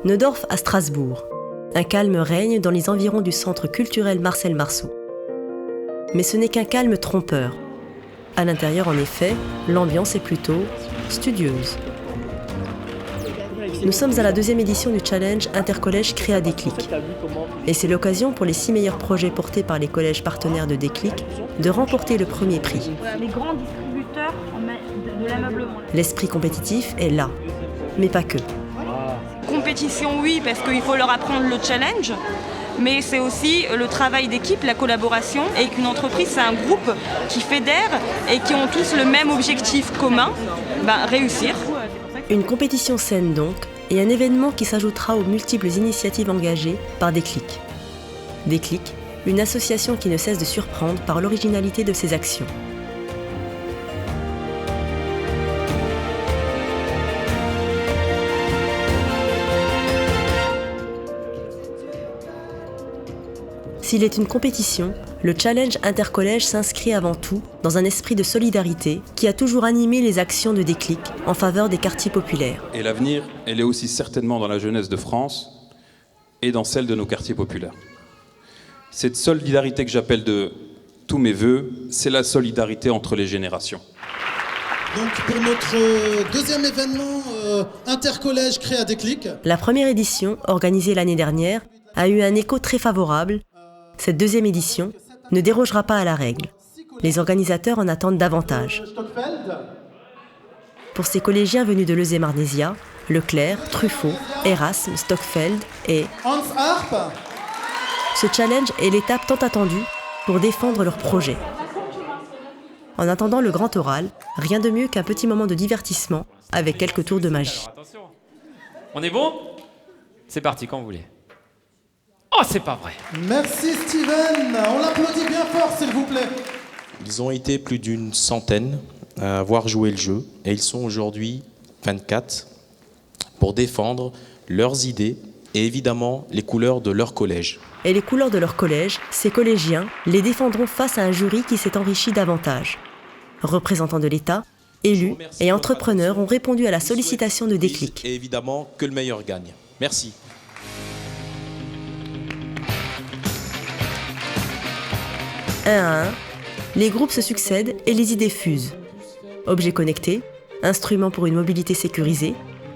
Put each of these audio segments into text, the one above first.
Neudorf à Strasbourg. Un calme règne dans les environs du centre culturel Marcel Marceau. Mais ce n'est qu'un calme trompeur. À l'intérieur, en effet, l'ambiance est plutôt studieuse. Nous sommes à la 2e édition du challenge Intercollège Créa Déclic. Et c'est l'occasion pour les 6 meilleurs projets portés par les collèges partenaires de Déclic de remporter le premier prix. Les grands distributeurs de l'ameublement. L'esprit compétitif est là, mais pas que. Compétition, oui, parce qu'il faut leur apprendre le challenge, mais c'est aussi le travail d'équipe, la collaboration, et qu'une entreprise, c'est un groupe qui fédère et qui ont tous le même objectif commun, réussir. Une compétition saine donc, et un événement qui s'ajoutera aux multiples initiatives engagées par Déclic. Déclic, une association qui ne cesse de surprendre par l'originalité de ses actions. S'il est une compétition, le challenge intercollège s'inscrit avant tout dans un esprit de solidarité qui a toujours animé les actions de Déclic en faveur des quartiers populaires. Et l'avenir, elle est aussi certainement dans la jeunesse de France et dans celle de nos quartiers populaires. Cette solidarité que j'appelle de tous mes vœux, c'est la solidarité entre les générations. Donc pour notre deuxième événement Intercollège Créa Déclic. La première édition, organisée l'année dernière, a eu un écho très favorable. Cette deuxième édition ne dérogera pas à la règle. Les organisateurs en attendent davantage. Pour ces collégiens venus de Leuze-et-Marnésia, Leclerc, Truffaut, Erasme, Stockfeld et Hans Harp. Ce challenge est l'étape tant attendue pour défendre leur projet. En attendant le grand oral, rien de mieux qu'un petit moment de divertissement avec quelques tours de magie. Attention. On est bon ? C'est parti quand vous voulez. Oh, c'est pas vrai. Merci Steven, on l'applaudit bien fort s'il vous plaît. Ils ont été plus d'une centaine à avoir joué le jeu et ils sont aujourd'hui 24 pour défendre leurs idées et évidemment les couleurs de leur collège. Et les couleurs de leur collège, ces collégiens les défendront face à un jury qui s'est enrichi davantage. Représentants de l'État, élus et entrepreneurs ont répondu à la sollicitation de Déclic. Et évidemment que le meilleur gagne. Merci. Un à un, les groupes se succèdent et les idées fusent. Objets connectés, instruments pour une mobilité sécurisée,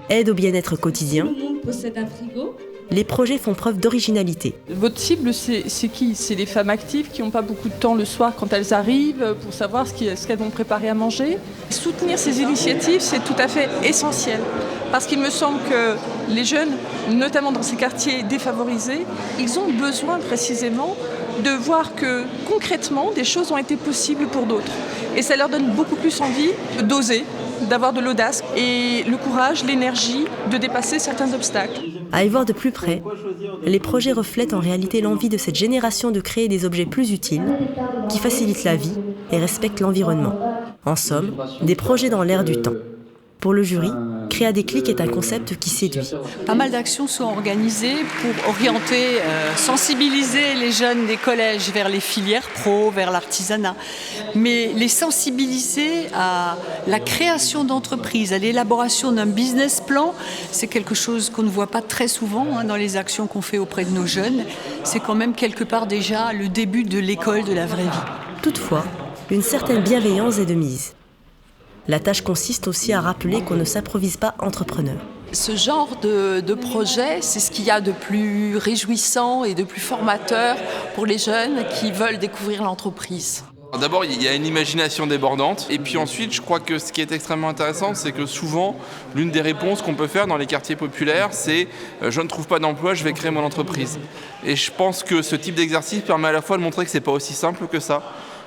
aide au bien-être quotidien. Tout le monde possède un frigo. Les projets font preuve d'originalité. Votre cible, c'est qui ? C'est les femmes actives qui n'ont pas beaucoup de temps le soir quand elles arrivent pour savoir ce qu'elles vont préparer à manger. Soutenir ces initiatives, c'est tout à fait essentiel. Parce qu'il me semble que les jeunes, notamment dans ces quartiers défavorisés, ils ont besoin précisément de voir que concrètement, des choses ont été possibles pour d'autres. Et ça leur donne beaucoup plus envie d'oser, d'avoir de l'audace et le courage, l'énergie de dépasser certains obstacles. À y voir de plus près, les projets reflètent en réalité l'envie de cette génération de créer des objets plus utiles, qui facilitent la vie et respectent l'environnement. En somme, des projets dans l'air du temps. Pour le jury, Créa Déclic est un concept qui séduit. Pas mal d'actions sont organisées pour orienter, sensibiliser les jeunes des collèges vers les filières pro, vers l'artisanat. Mais les sensibiliser à la création d'entreprises, à l'élaboration d'un business plan, c'est quelque chose qu'on ne voit pas très souvent dans les actions qu'on fait auprès de nos jeunes. C'est quand même quelque part déjà le début de l'école de la vraie vie. Toutefois, une certaine bienveillance est de mise. La tâche consiste aussi à rappeler qu'on ne s'improvise pas entrepreneur. Ce genre de projet, c'est ce qu'il y a de plus réjouissant et de plus formateur pour les jeunes qui veulent découvrir l'entreprise. D'abord, il y a une imagination débordante. Et puis ensuite, je crois que ce qui est extrêmement intéressant, c'est que souvent, l'une des réponses qu'on peut faire dans les quartiers populaires, c'est « je ne trouve pas d'emploi, je vais créer mon entreprise ». Et je pense que ce type d'exercice permet à la fois de montrer que ce n'est pas aussi simple que ça,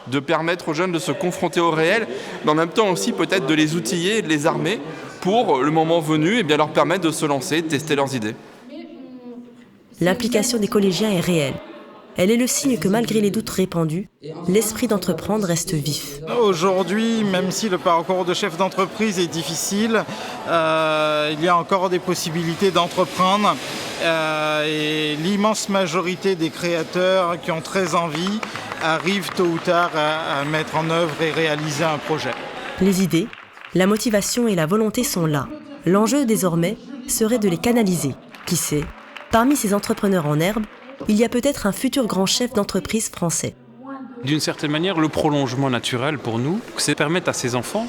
de permettre aux jeunes de se confronter au réel, mais en même temps aussi peut-être de les outiller et de les armer pour, le moment venu, leur permettre de se lancer, de tester leurs idées. L'implication des collégiens est réelle. Elle est le signe que malgré les doutes répandus, l'esprit d'entreprendre reste vif. Aujourd'hui, même si le parcours de chef d'entreprise est difficile, il y a encore des possibilités d'entreprendre. Et l'immense majorité des créateurs qui ont très envie arrivent tôt ou tard à mettre en œuvre et réaliser un projet. Les idées, la motivation et la volonté sont là. L'enjeu désormais serait de les canaliser, Qui sait, parmi ces entrepreneurs en herbe, il y a peut-être un futur grand chef d'entreprise français. D'une certaine manière, le prolongement naturel pour nous, c'est permettre à ces enfants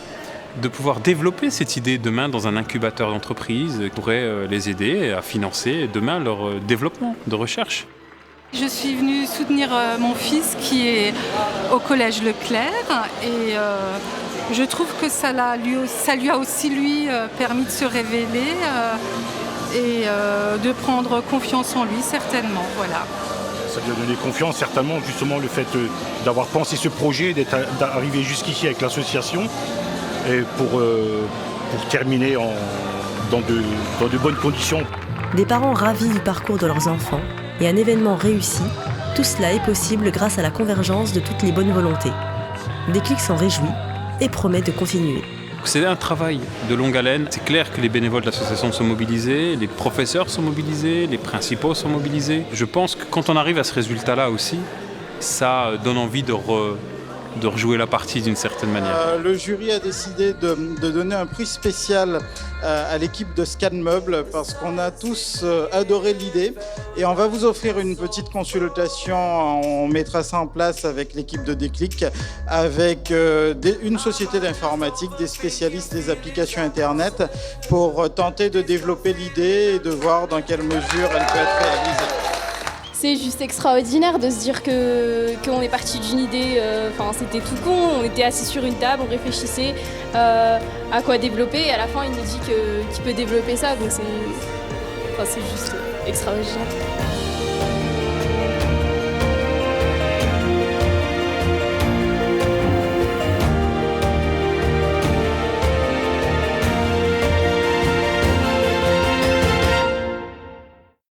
de pouvoir développer cette idée demain dans un incubateur d'entreprise qui pourrait les aider à financer demain leur développement de recherche. Je suis venue soutenir mon fils qui est au collège Leclerc et je trouve que ça lui a aussi permis de se révéler et de prendre confiance en lui certainement. Voilà. Ça lui a donné confiance certainement, justement le fait d'avoir pensé ce projet, d'arriver jusqu'ici avec l'association et pour terminer dans de bonnes conditions. Des parents ravis du parcours de leurs enfants et un événement réussi, tout cela est possible grâce à la convergence de toutes les bonnes volontés. Déclic s'en réjouit et promet de continuer. C'est un travail de longue haleine. C'est clair que les bénévoles de l'association sont mobilisés, les professeurs sont mobilisés, les principaux sont mobilisés. Je pense que quand on arrive à ce résultat-là aussi, ça donne envie de rejouer la partie d'une certaine manière. Le jury a décidé de donner un prix spécial à l'équipe de Scan Meubles parce qu'on a tous adoré l'idée et on va vous offrir une petite consultation. On mettra ça en place avec l'équipe de Déclic, avec une société d'informatique, des spécialistes des applications Internet pour tenter de développer l'idée et de voir dans quelle mesure elle peut être réalisée. C'est juste extraordinaire de se dire qu'on est parti d'une idée, c'était tout con, on était assis sur une table, on réfléchissait à quoi développer et à la fin il nous dit qu'il peut développer ça, donc c'est juste extraordinaire.